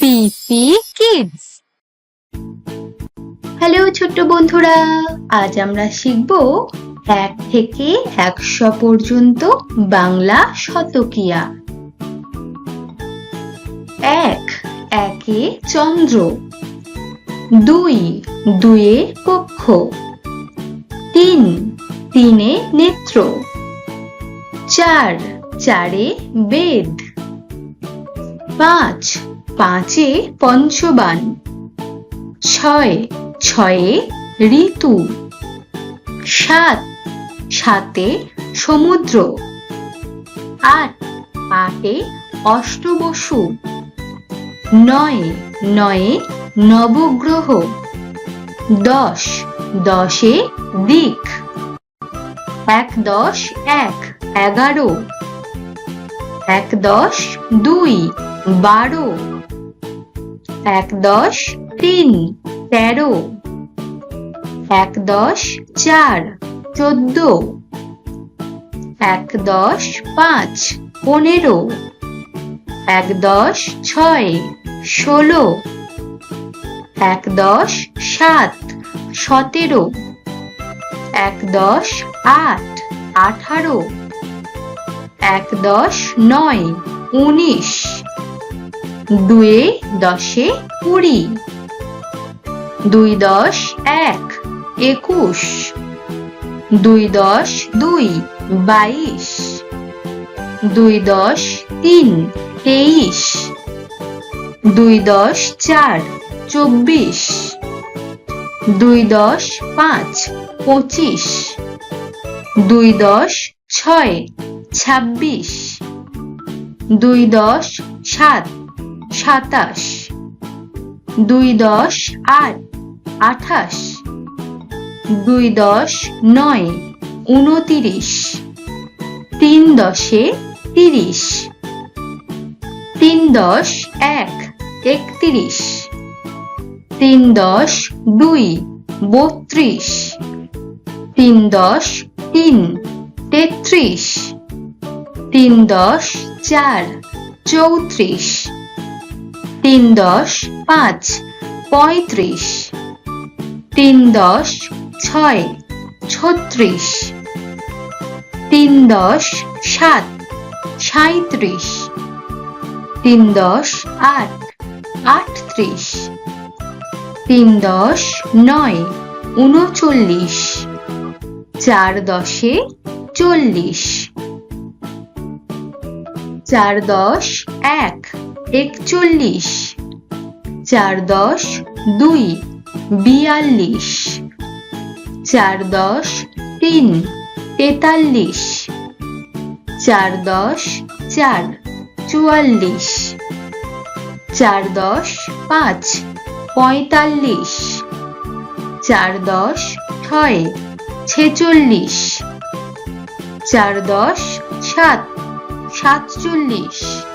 পিপি kids. Hello ছোট্ট বন্ধুরা, আজ আমরা শিখব 1 থেকে 100 পর্যন্ত বাংলা শতকিয়া। 1 একে চন্দ্র, 2 দুয়ে কক্ষ, 3 তিনে নেত্র, 4 চারে বেদ, 5 পাঁচে পঞ্চবান, 6 ছয়ে ঋতু, 7 সাতে সমুদ্র, 8 আটে অষ্টবসু, 9 নয়ে নবগ্রহ, 10 দশে দিক, 1 10 1 11, 1 10 2 12, 1 10 3 13, 1 10 4 14, 1 10 5 15, 1 10 6 16, 1 10 7 17, 1 10 8 18, 1 10 9 19, 2 10 20, 2 10 1 21, 2 10 2 22, 2 10 3 23, 2 10 4 24, 2 10 5 25, 2 10 6 26, 2 10 7 27, 2 10 8 28, 2 10 9 29, 3 10 30, 3 10 1 31, 3 10 2 32, 3 10 3 33, 3 10 4 34, 3 10 5 35, 3 10 6 36, 3 10 7 37, 3 10 8 38, 3 10 9 39, 4 10 40, 4 10 1 41, 4 10 2 42, 4 10 3 43, 4 10 4 44, 4 10 5 45, 4 10 6 46, 4 10 7 47,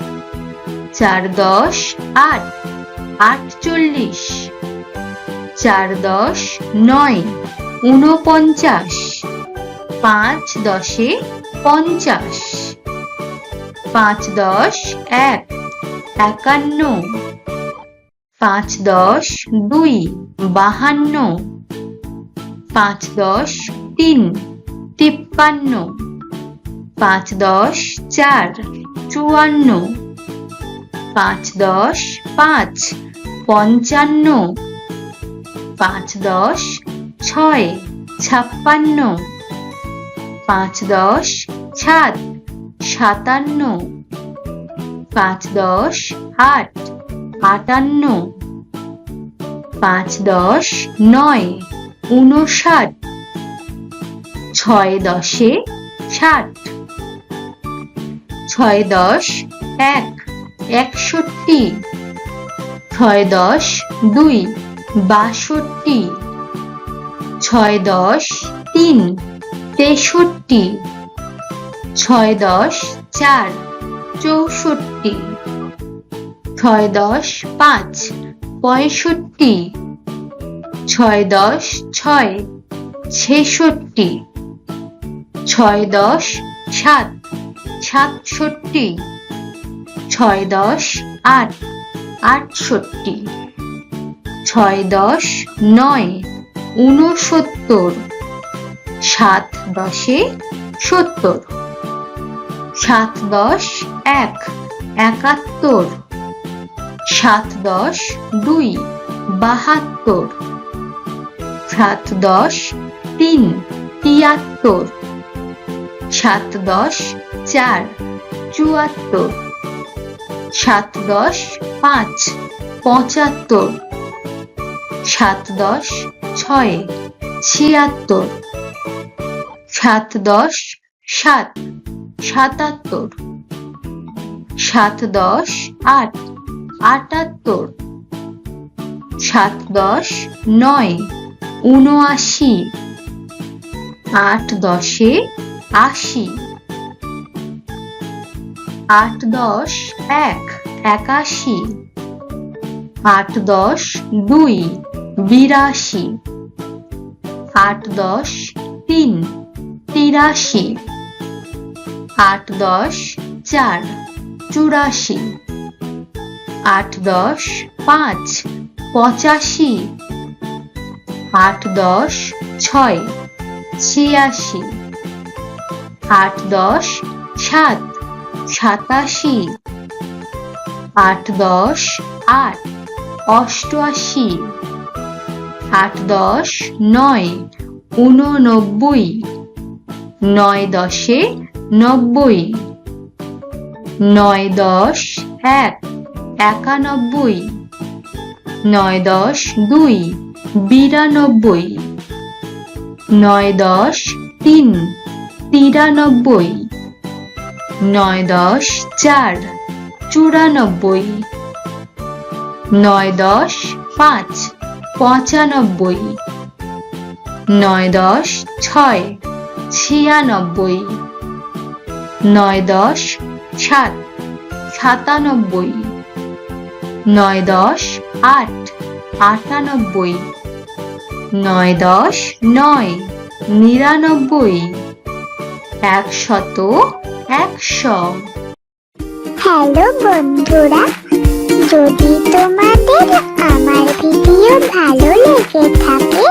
4 10 8 48, 4 10 9 49, 5 10 50, 5 10 1 51, 5 10 2 52, 5 10 3 53, 5 10 4 54, 5 10 5 55, 5 10 6 56, 5 10 7 57, 5 10 8 58, 5 10 9 59, 6 10 60, 6 10 1 61, 6 10 2 62, 6 10 3 63, 6 10 4 64, 6 10 5 65, 6 10 6 66, 6 10 7 67, 6 10 8 68, 6 10 9 69, 7 10 70, 7 10 1 71, 7 10 2 72, 7 10 3 73, 7 10 4 74, 7 10 5 75, 7 10 6 76, 7 10 7 77, 7 10 8 78, 7 10 9 79, 8 10 80, 8 10 1 81, 8 10 2 82, 8 10 3 83, 8 10 4 84, 8 10 5 85, 8 10 6 86, 8 10 7 87, 8 10 8 88, 8 10 9 89, 9 10 90, 9 10 1 91, 9 10 2 92, 9 10 3 93, 9 10 4 94, 9 10 5 95, 9 10 6 96, 9 10 7 97, 9 10 8 98, 9 10 9 99, 100 100। হ্যালো বন্ধুরা, যদি তোমাদের আমার ভিডিও ভালো লেগে থাকে